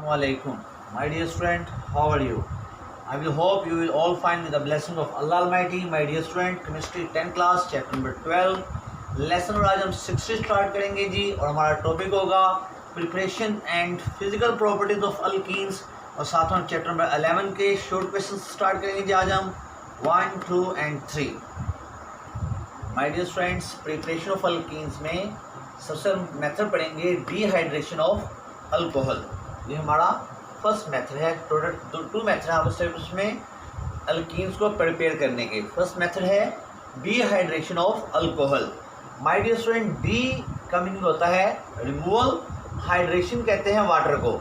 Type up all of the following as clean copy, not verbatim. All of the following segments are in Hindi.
Assalamualaikum. My dear student, how are you? I will hope you will all find with the blessing of Allah Almighty. My dear student, chemistry 10 class chapter number 12 lesson और आज हम 60 स्टार्ट करेंगे जी। और हमारा टॉपिक होगा preparation and physical properties of alkenes और साथ में चैप्टर नंबर 11 के शॉर्ट क्वेश्चन स्टार्ट करेंगे जी। आज हम 1, 2 and 3। My dear students, preparation of alkenes में सबसे मेथड पढ़ेंगे डिहाइड्रेशन ऑफ अल्कोहल। ये हमारा फर्स्ट मेथड है। टोटल 2 मेथड है उसमें अल्कीन्स को प्रिपेयर करने के। फर्स्ट मेथड है dehydration of alcohol. My dear student, de का मीनिंग होता है रिमूवल, हाइड्रेशन कहते हैं वाटर को।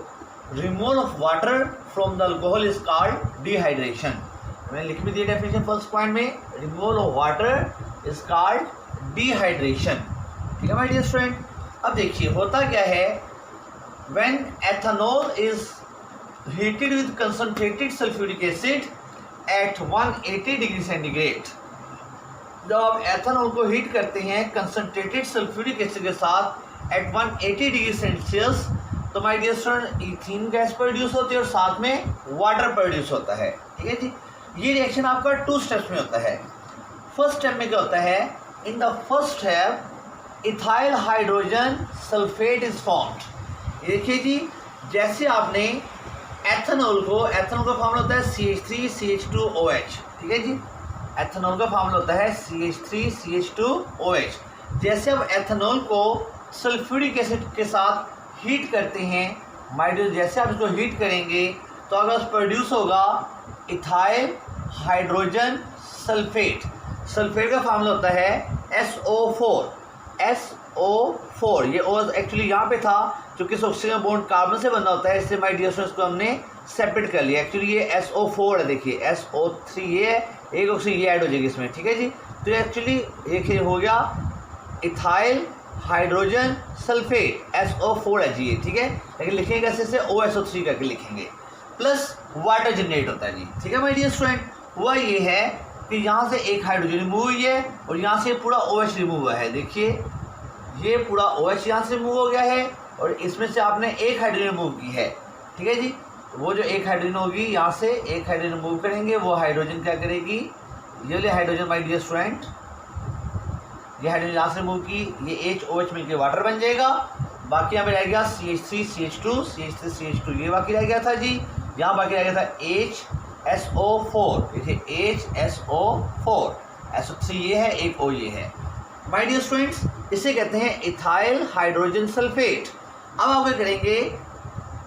Removal of water from the alcohol is called dehydration. मैंने लिख भी दिया डेफिनेशन फर्स्ट पॉइंट में, removal of water is called dehydration. ठीक है माय डियर स्टूडेंट। अब देखिए होता क्या है, when ethanol is heated with concentrated sulphuric acid at 180 degree centigrade. जब आप एथेनॉल को हीट करते हैं कंसंट्रेटेड सल्फ्यूरिक एसिड के साथ एट 180 डिग्री सेल्सियस, तो my dear student ethene gas produce होती है और साथ में वाटर प्रोड्यूस होता है। ठीक है जी। ये रिएक्शन आपका 2 स्टेप्स में होता है। फर्स्ट स्टेप में क्या होता है, in the first step ethyl hydrogen sulphate is formed. देखिए जी, जैसे आपने एथेनॉल का फॉर्मूला होता है CH3CH2OH। ठीक है जी, एथेनॉल का फॉर्मूला होता है CH3CH2OH। जैसे अब एथेनॉल को सल्फ्यूरिक एसिड के साथ हीट करते हैं माय डियर, जैसे आप इसको हीट करेंगे तो अगर प्रोड्यूस होगा इथाइल हाइड्रोजन सल्फेट। सल्फेट का फॉर्मूला होता है SO4। ये O एक्चुअली यहाँ पे था, क्योंकि ऑक्सीजन बॉन्ड कार्बन से बना होता है, इससे माय डियर स्टूडेंट्स को हमने सेपरेट कर लिया। एक्चुअली ये SO4 है, देखिए SO3 ये है, एक ऑक्सीजन ये ऐड हो जाएगी इसमें। ठीक है जी। तो एक्चुअली एक हो गया इथाइल हाइड्रोजन सल्फेट SO4 है जी ये। ठीक है, लेकिन लिखेंगे कैसे से OSO3 करके लिखेंगे, प्लस वाटर जनरेट होता है जी। ठीक है माय डियर स्टूडेंट। हुआ ये है कि यहाँ से एक हाइड्रोजन रिमूव हुई है और यहाँ से पूरा OH रिमूव हुआ है। देखिए ये पूरा OH यहाँ से रिमूव हो गया है और इसमें से आपने एक हाइड्रोजन रिमूव की है। ठीक है जी। वो जो एक हाइड्रोजन होगी, यहाँ से एक हाइड्रोजन रिमूव करेंगे, वो हाइड्रोजन क्या करेगी, ये ले हाइड्रोजन माय डियर स्टूडेंट, ये हाइड्रोजन यहाँ से रिमूव की, ये HOH मिलकर वाटर बन जाएगा। बाकी यहाँ पे रह गया CH3CH2 ये बाकी रह गया था जी। यहाँ बाकी रह गया था HSO4, देखिए HSO4, SO3 ये है, एक O ये है। माय डियर स्टूडेंट्स, इसे कहते हैं इथाइल हाइड्रोजन सल्फेट। अब आप क्या करेंगे,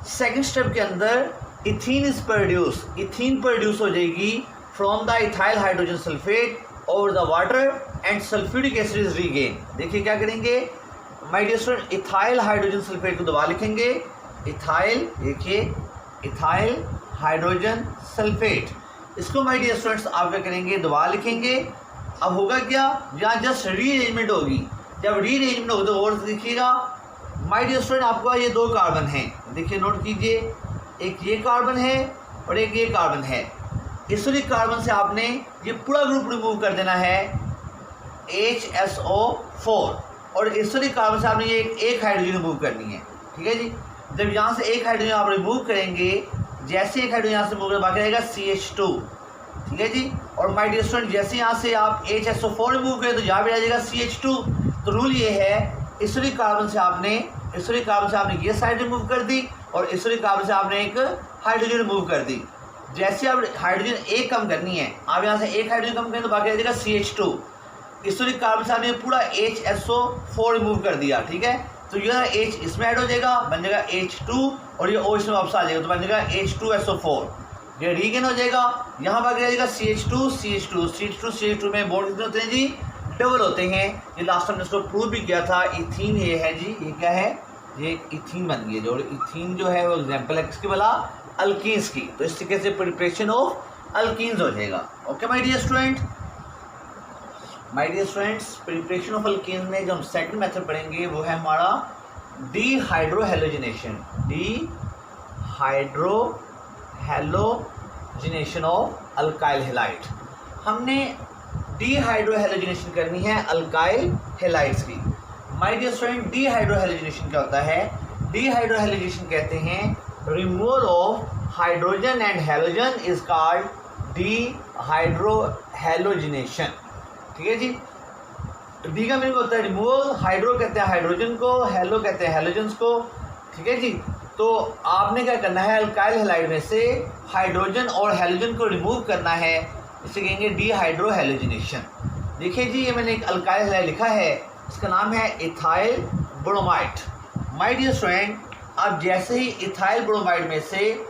सेकंड स्टेप के अंदर ethene is produce, ethene produce हो जाएगी from the ethyl hydrogen sulphate over the water and sulphuric acid is regain. देखिए क्या करेंगे my dear student, ethyl hydrogen sulphate को दबा लिखेंगे, इथाइल, देखिए इथाइल हाइड्रोजन सल्फेट, इसको माय डियर स्टूडेंट्स आप क्या करेंगे, दबा लिखेंगे। अब होगा क्या, यहाँ जस्ट रीअरेंजमेंट होगी। जब रीअरेंजमेंट होगी तो और देखिएगा माय डियर स्टूडेंट, आपका ये 2 कार्बन हैं, देखिए नोट कीजिए, एक ये कार्बन है और एक ये कार्बन है। इस कार्बन से आपने ये पूरा ग्रुप रिमूव कर देना है HSO4 और इस कार्बन से आपने ये एक हाइड्रोजन रिमूव करनी है। ठीक है जी। जब यहाँ से एक हाइड्रोजन आप रिमूव करेंगे, जैसे एक हाइड्रोजन यहाँ से रिमूव करें, बाकी रहेगा CH2। ठीक है जी। और माय डियर स्टूडेंट, जैसे यहाँ से आप HSO4 रिमूव करें तो यहाँ भी रह जाएगा CH2। तो रूल ये है, इस कार्बन से आपने ये साइड रिमूव कर दी और इस कार्बन से आपने एक हाइड्रोजन रिमूव कर दी। जैसे आप हाइड्रोजन एक कम करनी है, आप यहाँ से एक हाइड्रोजन कम करें तो बाकी रह जाएगा CH2। इस कार्बन से आपने पूरा HSO4 रिमूव कर दिया। ठीक है, तो यह H इसमें ऐड हो जाएगा, बन जाएगा H2 और ये O इसमें वापस आ जाएगा, तो बन जाएगा H2SO4, ये रीगेन हो जाएगा। यहाँ बाकी रह जाएगा CH2 में बॉन्ड कितने होते हैं जी, डबल होते हैं। ये लास्ट टाइम इसको प्रूव भी किया था। इथीन ये है जी, ये क्या है, ये इथीन बन गई है। जो इथीन जो है वो एग्जाम्पल है किसकी वाला, अल्कीन्स की। तो इस तरीके से प्रिपरेशन ऑफ अल्कीन्स हो जाएगा। Okay my dear student. My dear students, preparation of alkenes में जो हम सेकंड मेथड पढ़ेंगे वो है हमारा dehydrohalogenation. Dehydrohalogenation of alkyl halide. हमने डिहाइड्रोहेलोजिनेशन करनी है अल्काइल हैलाइड्स की। माय डियर स्टूडेंट, डिहाइड्रोहेलोजिनेशन क्या होता है, डिहाइड्रोहेलोजिनेशन कहते हैं removal of hydrogen and halogen is called dehydrohalogenation. ठीक है जी, डी का मीनिंग होता है रिमूवल, हाइड्रो कहते हैं हाइड्रोजन को, हेलो कहते हैं हैलोजन्स को। ठीक है जी, तो आपने क्या करना है, अल्काइल हैलाइड में से हाइड्रोजन और हैलोजन को रिमूव करना है, इसे कहेंगे डीहाइड्रोहैलोजिनेशन। देखिए जी, ये मैंने एक अल्काइल हैलाइड लिखा है, इसका नाम है ethyl bromide. My dear student, आप जैसे ही इथाइल ब्रोमाइड में से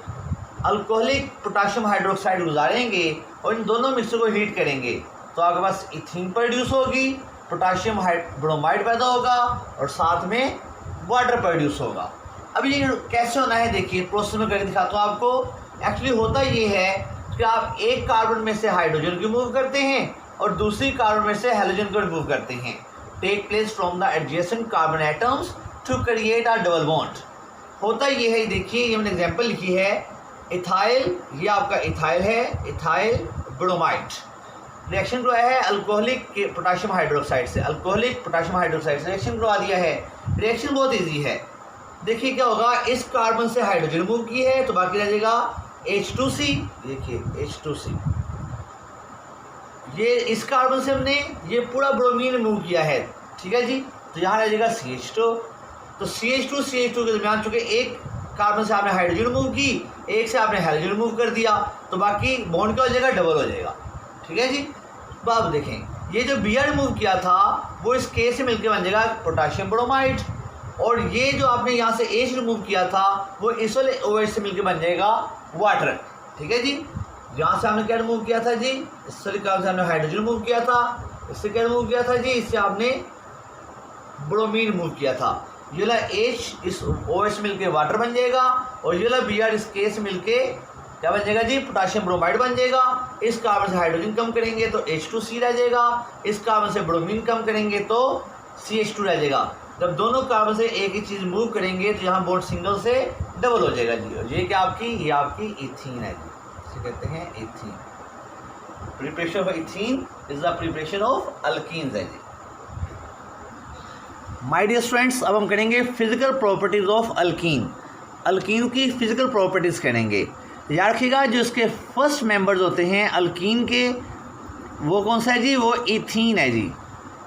अल्कोहलिक पोटाशियम हाइड्रोक्साइड गुजारेंगे और इन दोनों मिक्सर को हीट करेंगे तो आपके पास इथीन प्रोड्यूस होगी, पोटाशियम ब्रोमाइड पैदा होगा और साथ में वाटर प्रोड्यूस होगा। अब ये कैसे होना है देखिए, प्रोसेस में करके दिखाता हूँ आपको। एक्चुअली होता ये है कि आप एक कार्बन में से हाइड्रोजन रिमूव करते हैं और दूसरी कार्बन में से हैलोजन को रिमूव करते हैं। Take place from the adjacent carbon atoms to create a double bond. होता ये है, देखिए ये मैंने एग्जांपल लिखी है, इथाइल, ये आपका इथाइल है, इथाइल ब्रोमाइड। रिएक्शन करवाया है अल्कोहलिक पोटाशियम हाइड्रोक्साइड से, अल्कोहलिक पोटाशियम हाइड्रोक्साइड से रिएक्शन करवा दिया है। रिएक्शन बहुत इजी है, देखिए क्या होगा, इस कार्बन से हाइड्रोजन रिमूव की है तो बाकी रह जाएगा H2C। देखिए H2C, ये इस कार्बन से हमने ये पूरा ब्रोमीन रिमूव किया है। ठीक है जी, तो यहाँ रह जाएगा CH2। तो CH2 के दरमियान चूंकि एक कार्बन से आपने हाइड्रोजन रिमूव की, एक से आपने हैलोजन रिमूव कर दिया, तो बाकी बॉन्ड क्या हो जाएगा, डबल हो जाएगा। ठीक है जी, तो आप देखें ये जो Br रिमूव किया था वो इस K से मिलकर बन जाएगा पोटाशियम ब्रोमाइड, और ये जो आपने यहाँ से H रिमूव किया था वो इस वाले OH से मिलकर बन जाएगा वाटर। ठीक है जी, यहाँ से हमने क्या रिमूव किया था जी, इस वाले कार्बन से हमने हाइड्रोजन रिमूव किया था, इससे क्या रिमूव किया था जी, इससे आपने ब्रोमीन रिमूव किया था। ये वाला H इस OH से मिलकर वाटर बन जाएगा और ये वाला Br इस K से मिलकर क्या बन जाएगा जी, पोटाशियम ब्रोमाइड बन जाएगा। इस कार्बन से हाइड्रोजन कम करेंगे तो H2C रह जाएगा, इस कार्बन से ब्रोमीन कम करेंगे तो CH2 रह जाएगा। जब दोनों कार्बन से एक ही चीज़ मूव करेंगे तो यहाँ बॉन्ड सिंगल से डबल हो जाएगा जी। और ये क्या आपकी, ये आपकी इथीन है जी, इसे कहते हैं ethene. Preparation of ethene is the preparation of alkenes है जी। माय डियर स्टूडेंट्स, अब हम करेंगे physical properties of alkyne. Alkyne की फिजिकल प्रॉपर्टीज करेंगे। याद रखिएगा, जो इसके फर्स्ट मेंबर्स होते हैं अल्कीन के, वो कौन सा है जी, वो इथीन है जी।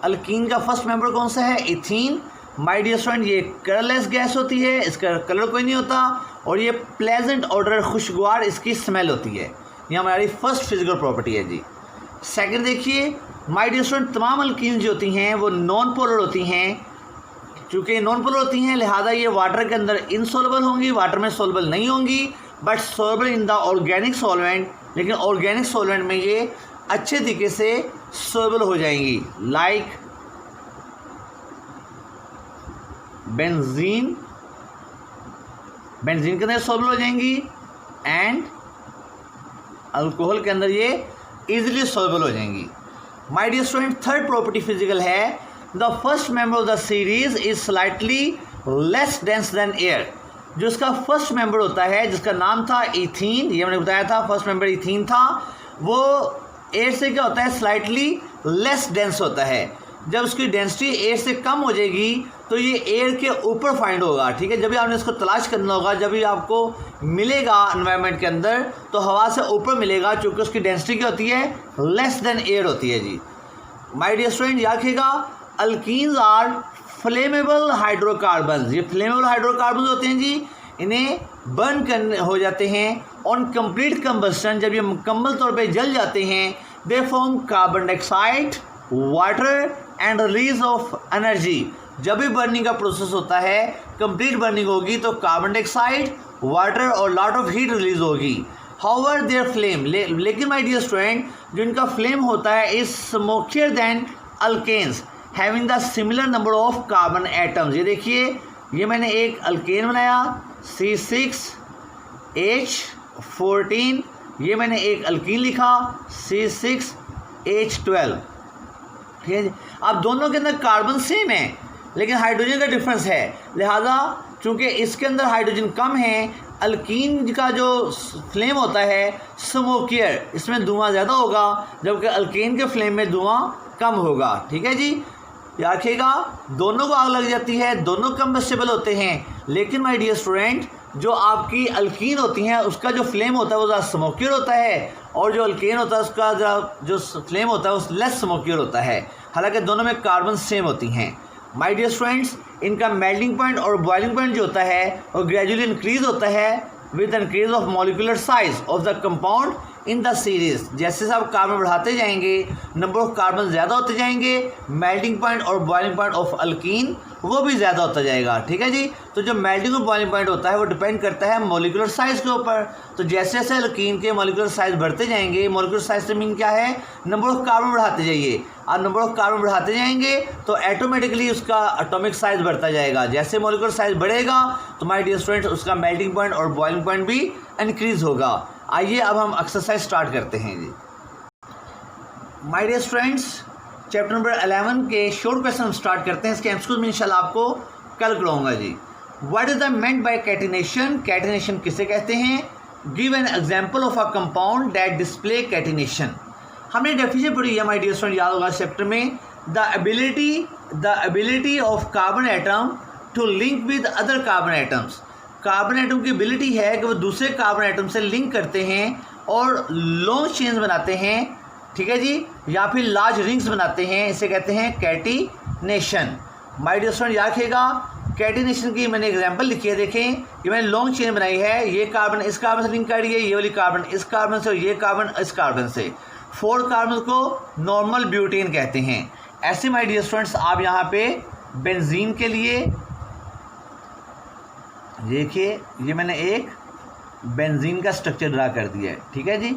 अल्कीन का फर्स्ट मेंबर कौन सा है, इथीन। माय डियर स्टूडेंट, ये कलरलेस गैस होती है, इसका कलर कोई नहीं होता, और ये प्लेजेंट ऑडर, खुशगवार इसकी स्मेल होती है। ये हमारी फर्स्ट फिजिकल प्रॉपर्टी है जी। सेकंड देखिए, माय डियर स्टूडेंट, तमाम अल्कीन जो होती हैं वो नॉन पोलर होती हैं। चूँकि नॉन पोलर होती हैं लिहाजा ये वाटर के अंदर इनसोलेबल होंगी, वाटर में सोलेबल नहीं होंगी, but soluble in the organic solvent. लेकिन ऑर्गेनिक सॉल्वेंट में ये अच्छे तरीके से सोलेबल हो जाएंगी, लाइक बेंजीन, बेंजीन के अंदर सोलेबल हो जाएंगी, एंड अल्कोहल के अंदर ये इजीली सोलेबल हो जाएंगी। My dear student, third property physical है, the first member of the series is slightly less dense than air. जो इसका फर्स्ट मेंबर होता है, जिसका नाम था इथीन, ये मैंने बताया था फर्स्ट मेंबर इथीन था, वो एयर से क्या होता है, स्लाइटली लेस डेंस होता है। जब उसकी डेंसिटी एयर से कम हो जाएगी तो ये एयर के ऊपर फाइंड होगा। ठीक है, जब भी आपने इसको तलाश करना होगा, जब भी आपको मिलेगा एनवायरनमेंट के अंदर तो हवा से ऊपर मिलेगा, क्योंकि उसकी डेंसिटी क्या होती है, लेस देन एयर होती है जी। माय डियर स्टूडेंट, याद रखिएगा, अल्कीन्स आर फ्लेमेबल हाइड्रोकार्बन्स। ये फ्लेमेबल हाइड्रोकार्बन्स होते हैं जी, इन्हें बर्न करने हो जाते हैं ऑन कंप्लीट कंबस्टन। जब ये मुकम्मल तौर पे जल जाते हैं, they form carbon dioxide, water and release of energy. जब भी बर्निंग का प्रोसेस होता है, कंप्लीट बर्निंग होगी तो कार्बन डाइऑक्साइड, वाटर और लॉट ऑफ हीट रिलीज होगी। हाउएवर देयर फ्लेम, लेकिन माय डियर स्टूडेंट, जो इनका फ्लेम होता है is smokier than alkanes having the similar number of carbon atoms. ये देखिए, ये मैंने एक अल्केन बनाया C6H14, ये मैंने एक अल्कीन लिखा C6H12। ठीक है जी, अब दोनों के अंदर कार्बन सेम है लेकिन हाइड्रोजन का डिफरेंस है, लिहाजा चूंकि इसके अंदर हाइड्रोजन कम है, अल्कीन का जो फ्लेम होता है स्मोकियर, इसमें धुआं ज़्यादा होगा, जबकि अल्कीन के फ्लेम में धुआं कम होगा। ठीक है जी, याद रखिएगा, दोनों को आग लग जाती है, दोनों कंबस्टेबल होते हैं, लेकिन माय डियर स्टूडेंट, जो आपकी अल्कीन होती हैं उसका जो फ्लेम होता है वो ज़्यादा स्मोकियर होता है, और जो अल्केन होता है उसका जो फ्लेम होता है वो लेस स्मोकियर होता है, हालांकि दोनों में कार्बन सेम होती हैं। माय डियर स्टूडेंट्स, इनका मेल्टिंग पॉइंट और बॉइलिंग पॉइंट जो होता है वो ग्रेजुअली इंक्रीज होता है with increase of molecular size of the compound in the series. जैसे जैसे आप कार्बन बढ़ाते जाएंगे नंबर ऑफ कार्बन ज़्यादा होते जाएंगे, मेल्टिंग पॉइंट और बॉइलिंग पॉइंट ऑफ अल्कीन वो भी ज़्यादा होता जाएगा। ठीक है जी। तो जो मेल्टिंग और बॉइलिंग पॉइंट होता है वो डिपेंड करता है मॉलिकुलर साइज़ के ऊपर। तो जैसे जैसे अल्कीन के मॉलिकुलर साइज़ बढ़ते जाएंगे, मॉलिकुलर साइज़ से मीन क्या है, नंबर ऑफ कार्बन बढ़ाते जाइए, और नंबर ऑफ कार्बन बढ़ाते जाएंगे तो ऑटोमेटिकली उसका एटॉमिक साइज़ बढ़ता जाएगा। जैसे मॉलिकुलर साइज़ बढ़ेगा तो माय डियर स्टूडेंट्स उसका मेल्टिंग पॉइंट और बॉइलिंग पॉइंट भी इंक्रीज़ होगा। आइए अब हम एक्सरसाइज स्टार्ट करते हैं जी। My dear students, chapter number 11 के शॉर्ट क्वेश्चन हम स्टार्ट करते हैं। इसके एमसीक्यूज में इंशाल्लाह आपको कल कराऊंगा जी। What is the meant by catenation, catenation किसे कहते हैं। Give an example of a compound that display catenation. हमने डेफिनेशन पढ़ी है माय डियर स्टूडेंट, याद होगा चैप्टर में। The ability of carbon atom to link with other carbon atoms. Carbon atom की एबिलिटी है कि वो दूसरे कार्बन एटम से लिंक करते हैं और लॉन्ग चेन्स बनाते हैं, ठीक है जी, या फिर लार्ज रिंग्स बनाते हैं, इसे कहते हैं कैटिनेशन। माय डियर स्टूडेंट याद रखिएगा, कैटिनेशन की मैंने एग्जांपल लिखी है, देखें ये मैंने लॉन्ग चेन बनाई है, ये कार्बन इस कार्बन से लिंक कर रही है, ये वाली कार्बन इस कार्बन से और ये कार्बन इस कार्बन से। 4 कार्बन को नॉर्मल ब्यूटेन कहते हैं। ऐसे माय डियर स्टूडेंट्स आप यहाँ पे बेंजीन के लिए देखिए, ये मैंने एक बेंजीन का स्ट्रक्चर ड्रा कर दिया है, ठीक है जी।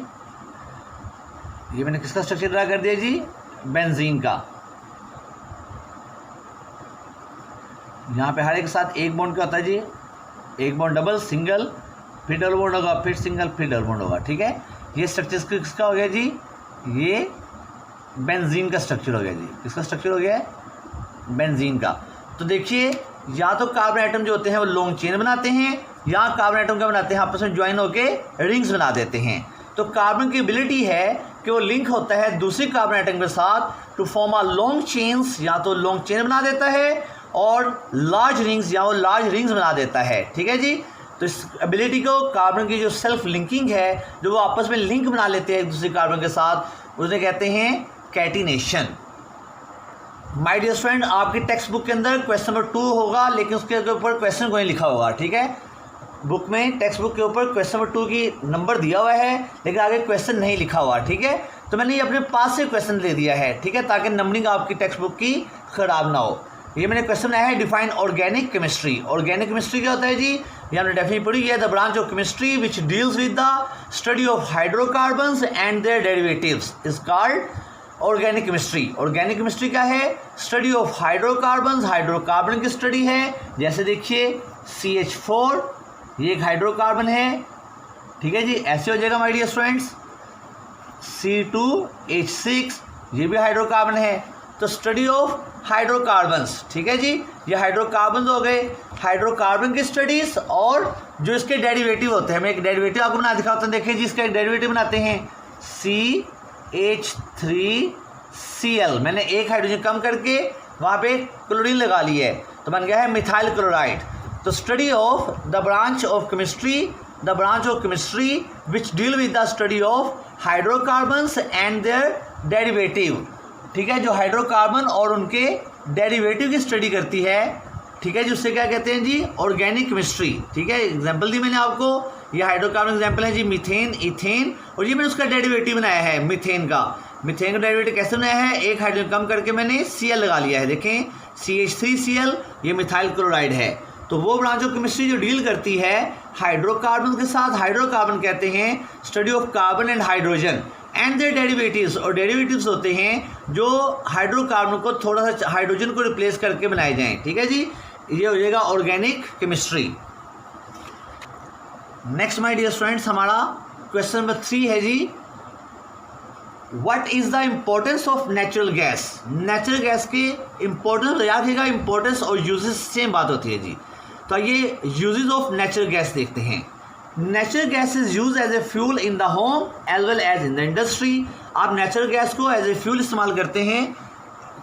ये मैंने किसका स्ट्रक्चर ड्रा कर दिया जी, बेंजीन का। यहाँ पे हर एक साथ एक बॉन्ड का होता है जी, एक बॉन्ड डबल, सिंगल, फिर डबल बॉन्ड होगा, फिर सिंगल, फिर डबल बॉन्ड होगा, ठीक है। ये स्ट्रक्चर किसका हो गया जी, ये बेंजीन का स्ट्रक्चर हो गया जी। किसका स्ट्रक्चर हो गया है, बेंजीन का। तो देखिए या तो कार्बन एटम जो होते हैं वो लॉन्ग चेन बनाते हैं, या कार्बन एटम क्या बनाते हैं, आपस में ज्वाइन होके रिंग्स बना देते हैं। तो कार्बन की एबिलिटी है कि वो लिंक होता है दूसरे कार्बन एटम के साथ to form a long chains, या तो लॉन्ग चेन बना देता है और लार्ज रिंग्स, या वो लार्ज रिंग्स बना देता है, ठीक है जी। तो इस एबिलिटी को कार्बन की जो सेल्फ लिंकिंग है, जो वो आपस में लिंक बना लेते हैं एक दूसरे कार्बन के साथ, उसे कहते हैं कैटिनेशन। माय डियर स्टूडेंट, आपकी टेक्स्ट बुक के अंदर क्वेश्चन नंबर 2 होगा, लेकिन उसके ऊपर क्वेश्चन कोई लिखा होगा, ठीक है। बुक में टेक्स्ट बुक के ऊपर क्वेश्चन नंबर 2 की नंबर दिया हुआ है, लेकिन आगे क्वेश्चन नहीं लिखा हुआ, ठीक है। तो मैंने ये अपने पास से क्वेश्चन दे दिया है, ठीक है, ताकि नंबरिंग आपकी टेक्स्ट बुक की खराब ना हो। ये मैंने क्वेश्चन बनाया है, define organic chemistry. Organic chemistry क्या होता है जी, ये हमने डेफिनेशन पढ़ी है, the branch of chemistry which deals with the study of hydrocarbons and their derivatives is called organic chemistry. Organic chemistry क्या है, स्टडी ऑफ हाइड्रोकार्बन्स, हाइड्रोकार्बन की स्टडी है। जैसे देखिए CH4 ये एक हाइड्रोकार्बन है, ठीक है जी, ऐसे हो जाएगा माय डियर स्टूडेंट्स। C2H6 ये भी हाइड्रोकार्बन है। तो स्टडी ऑफ हाइड्रोकार्बन्स, ठीक है जी, ये हाइड्रोकार्बन हो गए, हाइड्रोकार्बन की स्टडीज और जो इसके डेरिवेटिव होते हैं। मैं एक डेरिवेटिव आपको बना दिखाता हूँ, देखिए जी, इसका एक डेरिवेटिव बनाते हैं CH3Cl। मैंने एक हाइड्रोजन कम करके वहाँ पे क्लोरीन लगा ली है, तो बन गया है मिथाइल क्लोराइड। तो study of the branch of chemistry which deal with the study of hydrocarbons and their derivative, ठीक है, जो हाइड्रोकार्बन और उनके डेरिवेटिव की स्टडी करती है, ठीक है जी, उससे क्या कहते हैं जी, ऑर्गेनिक केमिस्ट्री, ठीक है। एग्जांपल दी मैंने आपको, ये हाइड्रोकार्बन एग्जांपल है जी, मीथेन, इथेन, और ये मैंने उसका डेरिवेटिव बनाया है मीथेन का। मीथेन का डेरिवेटिव कैसे बनाया है, एक हाइड्रोजन कम करके मैंने Cl लगा लिया है, देखें CH3Cl, ये मिथाइल क्लोराइड है। तो वो ब्रांच ऑफ केमिस्ट्री जो डील करती है हाइड्रोकार्बन के साथ, हाइड्रोकार्बन कहते हैं study of carbon and hydrogen and their derivatives, और डेरिवेटिव्स होते हैं जो हाइड्रोकार्बन को थोड़ा सा हाइड्रोजन को रिप्लेस करके बनाए जाएं, ठीक है जी। ये हो जाएगा organic chemistry. Next my dear students, हमारा क्वेश्चन नंबर 3 है जी, what is the importance of natural gas. Natural gas की इम्पोर्टेंस याद रखिएगा, इम्पोर्टेंस और यूजेस सेम बात होती है जी। तो ये यूजेस ऑफ नेचुरल गैस देखते हैं। Natural gas is use as a fuel in the home as well as in the industry. आप नेचुरल गैस को एज ए फ्यूल इस्तेमाल करते हैं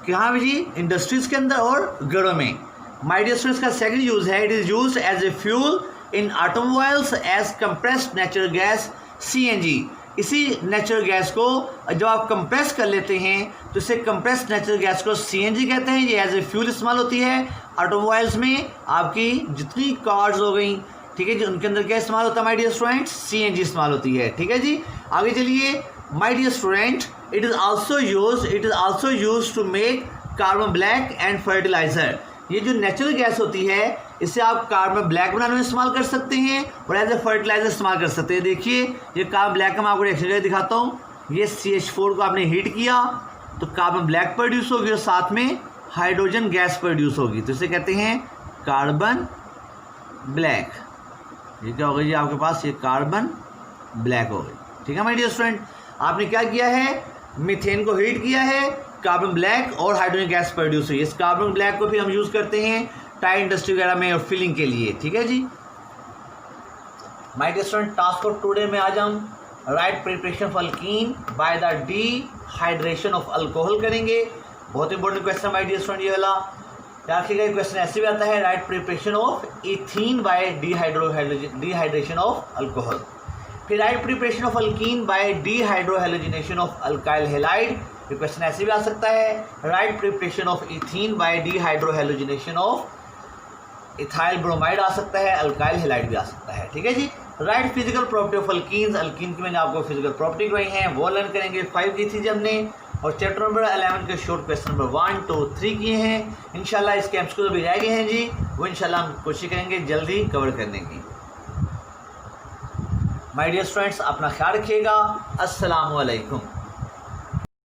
कहाँ भी जी, इंडस्ट्रीज के अंदर और घरों में। माय डियर स्टूडेंट्स, का सेकंड यूज है, it is used as a fuel in automobiles as compressed natural gas CNG। इसी नेचुरल गैस को जब आप कंप्रेस कर लेते हैं तो इसे कंप्रेस्ड नेचुरल गैस को CNG कहते हैं। ये एज ए फ्यूल इस्तेमाल होती है ऑटोमोबाइल्स में। आपकी जितनी कार्स हो गई, ठीक है जी, उनके अंदर क्या इस्तेमाल होता है माय डियर स्टूडेंट्स? CNG इस्तेमाल होती है, ठीक है जी। आगे चलिए my dear student, it is also used to make carbon black and fertiliser. ये जो नेचुरल गैस होती है इसे आप कार्बन ब्लैक बनाने में इस्तेमाल कर सकते हैं और एज ए फर्टिलाइजर इस्तेमाल कर सकते हैं। देखिए ये कार्बन ब्लैक का मैं आपको एक्सरसाइज दिखाता हूँ। ये CH4 को आपने हीट किया तो कार्बन ब्लैक प्रोड्यूस होगी और साथ में हाइड्रोजन गैस प्रोड्यूस होगी, तो इसे कहते हैं कार्बन ब्लैक। ये क्या हो गई जी आपके पास? ये कार्बन ब्लैक हो गई, ठीक है माय डियर स्टूडेंट। आपने क्या किया है? मीथेन को हीट किया है, कार्बन ब्लैक और हाइड्रोजन गैस प्रोड्यूस हुई। इस कार्बन ब्लैक को फिर हम यूज़ करते हैं टायर इंडस्ट्री वगैरह में और फिलिंग के लिए, ठीक है जी। My dear student, task for today में आज हम write preparation of alkene by the dehydration of alcohol करेंगे। बहुत important question my dear student ये वाला। देखिएगा ये क्वेश्चन ऐसे भी आता है, write preparation of ethene by dehydration of alcohol. फिर write preparation of alkene by dehydrohalogenation of alkyl halide. ये क्वेश्चन ऐसे भी आ सकता है, write preparation of ethene by dehydrohalogenation of ethyl bromide आ सकता है, अल्काइल हैलाइड भी आ सकता है, ठीक है जी। Write physical property of alkenes. Alkene की मैंने आपको फिजिकल प्रॉपर्टी करवाई है, वो लर्न करेंगे। 5 की थी जब हमने, और चैप्टर नंबर 11 के शॉर्ट क्वेश्चन नंबर 1, 2, 3 किए हैं। इंशाल्लाह इसके एमसीक्यू जो भेजाए गए हैं जी, वो इंशाल्लाह हम कोशिश करेंगे जल्दी कवर करने की। माय डियर स्टूडेंट्स, अपना ख्याल रखिएगा। अस्सलामु अलैकुम।